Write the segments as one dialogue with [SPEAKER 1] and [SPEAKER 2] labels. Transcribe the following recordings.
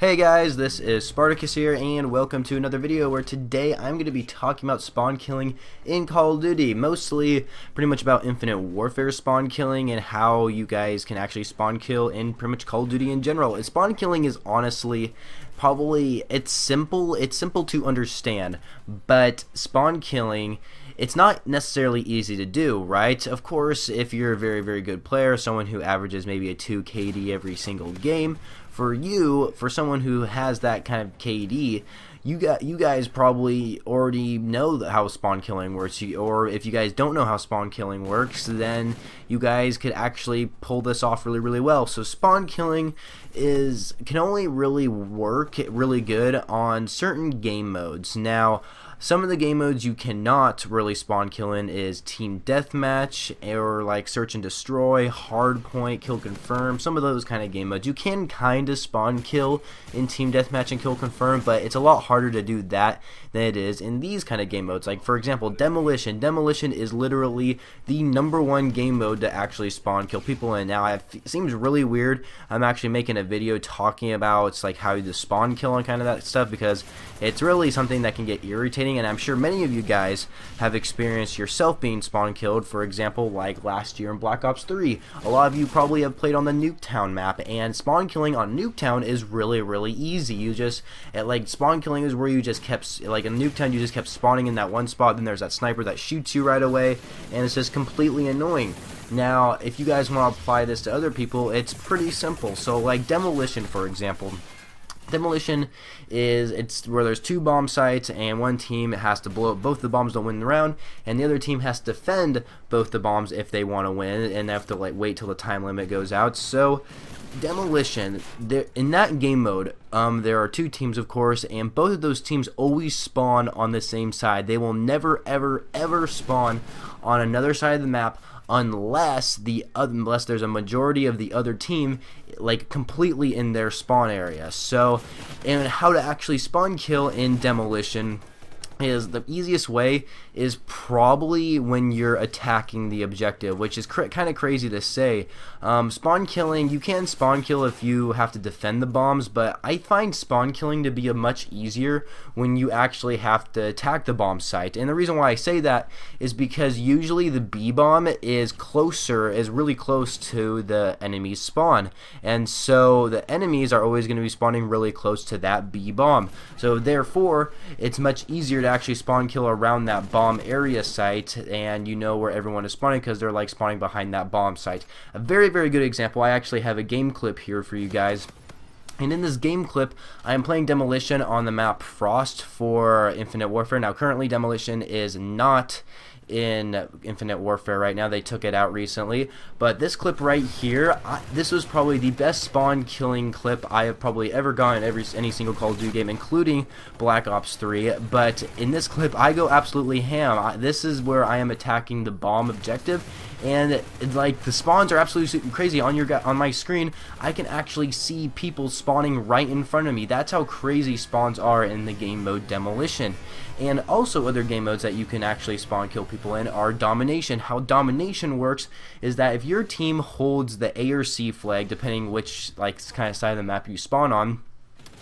[SPEAKER 1] Hey guys, this is Spartacus here, and welcome to another video where today I'm going to be talking about spawn killing in Call of Duty. Mostly pretty much about Infinite Warfare spawn killing and how you guys can actually spawn kill in pretty much Call of Duty in general. Spawn killing is honestly it's simple to understand, but spawn killing, it's not necessarily easy to do, right? Of course, if you're a very good player, someone who averages maybe a 2 KD every single game, for someone who has that kind of KD, you guys probably already know how spawn killing works, or if you guys don't know how spawn killing works, then you guys could actually pull this off really well. So spawn killing can only really work really good on certain game modes. Now, some of the game modes you cannot really spawn kill in is Team Deathmatch, or like Search and Destroy, Hardpoint, Kill Confirm, some of those kind of game modes. You can kind of spawn kill in Team Deathmatch and Kill Confirm, but it's a lot harder to do that than it is in these kind of game modes. Like, for example, Demolition. Demolition is literally the #1 game mode to actually spawn kill people in. Now, it seems really weird. I'm actually making a video talking about like how to spawn kill and kind of that stuff, because it's really something that can get irritating, and I'm sure many of you guys have experienced yourself being spawn killed. For example, like last year in Black Ops 3, a lot of you probably have played on the Nuketown map, and spawn killing on Nuketown is really easy. You just spawn killing is where you just kept, like in Nuketown, you just kept spawning in that one spot, then there's that sniper that shoots you right away, and it's just completely annoying. Now, if you guys want to apply this to other people, it's pretty simple. So like Demolition, for example. Demolition it's where there's 2 bomb sites, and one team has to blow up both the bombs to win the round, and the other team has to defend both the bombs if they want to win, and they have to like wait till the time limit goes out. So Demolition, in that game mode, there are 2 teams, of course, and both of those teams always spawn on the same side. They will never ever spawn on another side of the map unless there's a majority of the other team like completely in their spawn area. So, and how to actually spawn kill in Demolition is the easiest way is probably when you're attacking the objective, which is kind of crazy to say. Spawn killing, you can spawn kill if you have to defend the bombs, but I find spawn killing to be much easier when you actually have to attack the bomb site. And the reason why I say that is because usually the B bomb is really close to the enemy's spawn, and so the enemies are always going to be spawning really close to that B bomb. So therefore, it's much easier to actually spawn kill around that bomb area site, and you know where everyone is spawning because they're like spawning behind that bomb site. A very good example, I actually have a game clip here for you guys. And in this game clip, I am playing Demolition on the map Frost for Infinite Warfare. Now, currently Demolition is not in Infinite Warfare right now. They took it out recently, but this clip right here, this was probably the best spawn killing clip I have probably ever gotten in any single Call of Duty game, including Black Ops 3. But in this clip, I go absolutely ham. This is where I am attacking the bomb objective, and like the spawns are absolutely crazy. On my screen, I can actually see people spawning right in front of me. That's how crazy spawns are in the game mode Demolition. And also other game modes that you can actually spawn kill people in are Domination. How Domination works is that if your team holds the A or C flag, depending which kind of side of the map you spawn on,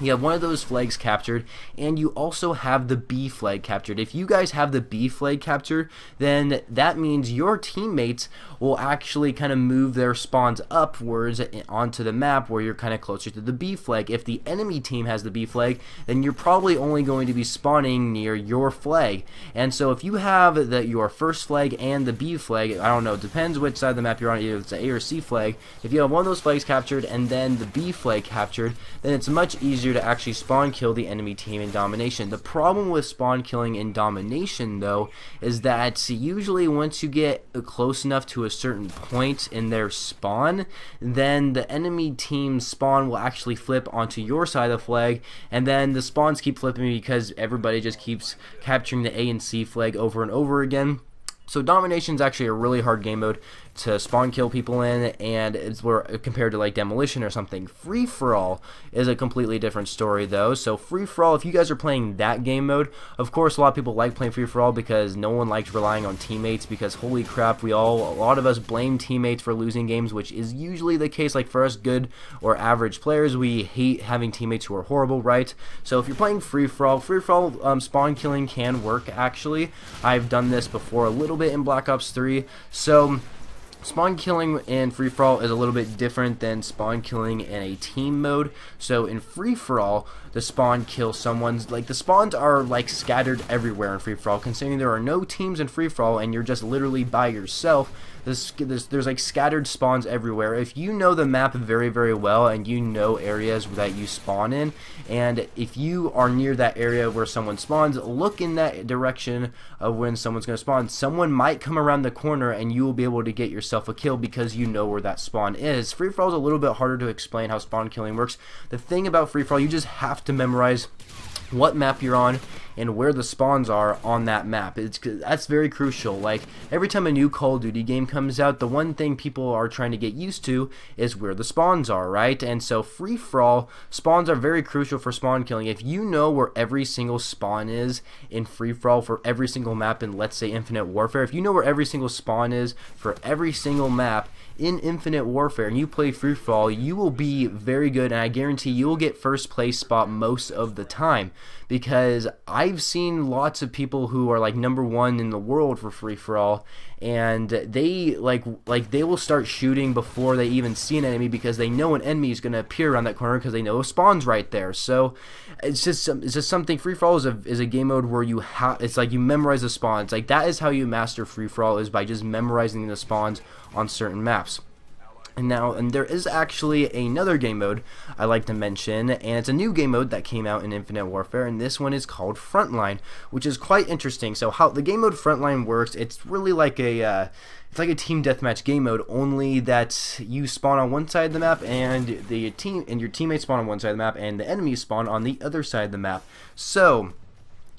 [SPEAKER 1] you have one of those flags captured, and you also have the B flag captured. If you guys have the B flag captured, then that means your teammates will actually kind of move their spawns upwards onto the map where you're kind of closer to the B flag. If the enemy team has the B flag, then you're probably only going to be spawning near your flag. And so if you have your first flag and the B flag, I don't know, it depends which side of the map you're on, either it's the A or C flag. If you have one of those flags captured and then the B flag captured, then it's much easier to actually spawn kill the enemy team in Domination. The problem with spawn killing in Domination, though, is that usually once you get close enough to a certain point in their spawn, then the enemy team's spawn will actually flip onto your side of the flag, and then the spawns keep flipping because everybody just keeps capturing the A and C flag over and over again. So Domination is actually a really hard game mode. to spawn kill people in, and it's where compared to like Demolition or something. Free for all is a completely different story though. So free for all, if you guys are playing that game mode, of course a lot of people like playing free for all because no one likes relying on teammates, because holy crap, a lot of us blame teammates for losing games, which is usually the case. Like for us good or average players, we hate having teammates who are horrible, right? So if you're playing free for all, spawn killing can work actually. I've done this before a little bit in Black Ops 3. So spawn killing in free-for-all is a little bit different than spawn killing in a team mode. So in free-for-all, the spawn kills someone's, like the spawns are like scattered everywhere in free-for-all, considering there are no teams in free-for-all and you're just literally by yourself. There's like scattered spawns everywhere. If you know the map very, very well and you know areas that you spawn in, and if you are near that area where someone spawns, look in that direction of when someone's going to spawn. Someone might come around the corner and you will be able to get yourself a kill because you know where that spawn is. Free-for-all is a little bit harder to explain how spawn killing works. The thing about free-for-all, you just have to memorize what map you're on and where the spawns are on that map. That's very crucial. Like every time a new Call of Duty game comes out, the one thing people are trying to get used to is where the spawns are, right? And so free for all, spawns are very crucial for spawn killing. If you know where every single spawn is in free for all for every single map in, let's say, Infinite Warfare, if you know where every single spawn is for every single map in Infinite Warfare and you play free for all, you will be very good, and I guarantee you will get first place spot most of the time, because I've seen lots of people who are like #1 in the world for free for all, and they like they will start shooting before they even see an enemy because they know an enemy is going to appear around that corner because they know a spawn's right there. So it's just something. Free for all is a game mode where it's like you memorize the spawns. Like that is how you master free for all, is by just memorizing the spawns on certain maps. And there is actually another game mode I like to mention, and it's a new game mode that came out in Infinite Warfare, and this one is called Frontline, which is quite interesting. So how the game mode Frontline works, it's really like a team deathmatch game mode, only that you spawn on one side of the map and your teammates spawn on one side of the map and the enemies spawn on the other side of the map. So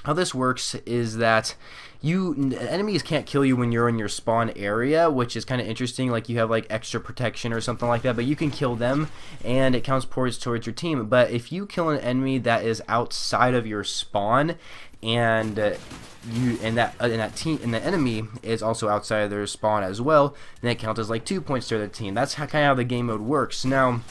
[SPEAKER 1] how this works is that enemies can't kill you when you're in your spawn area, which is kind of interesting. Like you have like extra protection or something like that, but you can kill them and it counts points towards your team. But if you kill an enemy that is outside of your spawn and the enemy is also outside of their spawn as well, then it counts as like 2 points to the team. That's kind of how the game mode works. Now,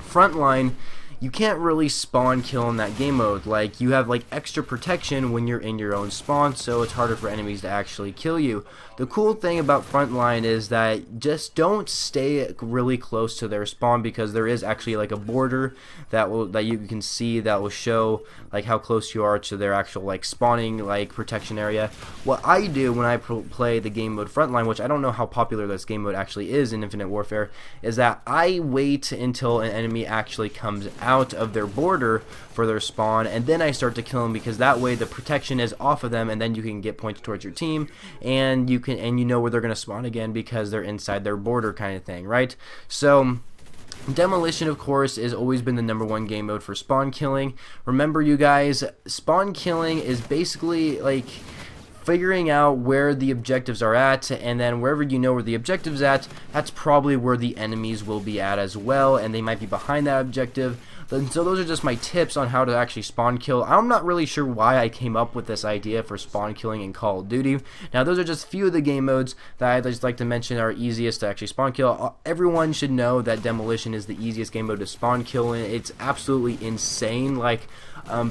[SPEAKER 1] Frontline, you can't really spawn kill in that game mode. Like you have like extra protection when you're in your own spawn, so it's harder for enemies to actually kill you. The cool thing about Frontline is that just don't stay really close to their spawn, because there is actually like a border that you can see that will show like how close you are to their actual like spawning like protection area. What I do when I play the game mode Frontline, which I don't know how popular this game mode actually is in Infinite Warfare, is that I wait until an enemy actually comes out of their border for their spawn, and then I start to kill them, because that way the protection is off of them, and then you can get points towards your team, and you know where they're going to spawn again because they're inside their border, kind of thing, right? So Demolition, of course, has always been the #1 game mode for spawn killing. Remember, you guys, spawn killing is basically like figuring out where the objectives are at, and then wherever you know where the objective's at, that's probably where the enemies will be at as well, and they might be behind that objective. So those are just my tips on how to actually spawn kill. I'm not really sure why I came up with this idea for spawn killing in Call of Duty. Now, those are just a few of the game modes that I'd just like to mention are easiest to actually spawn kill. Everyone should know that Demolition is the easiest game mode to spawn kill in. It's absolutely insane. Like,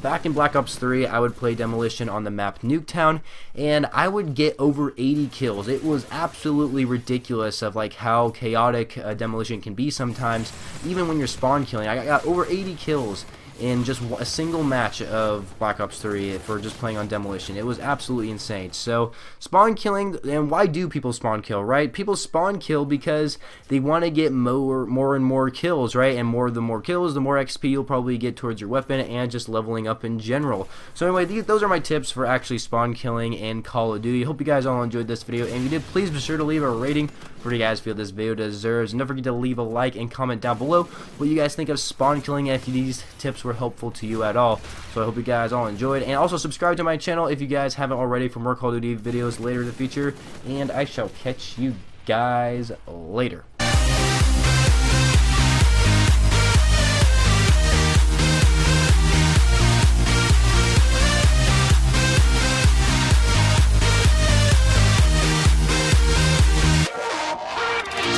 [SPEAKER 1] back in Black Ops 3, I would play Demolition on the map Nuketown, and I would get over 80 kills. It was absolutely ridiculous of like how chaotic Demolition can be sometimes, even when you're spawn killing. I got over 80 kills in just a single match of Black Ops 3 for just playing on Demolition. It was absolutely insane. So spawn killing, and why do people spawn kill, right? People spawn kill because they want to get more and more kills, right? And the more kills, the more XP you'll probably get towards your weapon and just leveling up in general. So anyway, those are my tips for actually spawn killing in Call of Duty. Hope you guys all enjoyed this video, and if you did, please be sure to leave a rating for what you guys feel this video deserves. And don't forget to leave a like and comment down below what you guys think of spawn killing, and if these tips were helpful to you at all. So I hope you guys all enjoyed, and also subscribe to my channel if you guys haven't already for more Call of Duty videos later in the future, and I shall catch you guys later.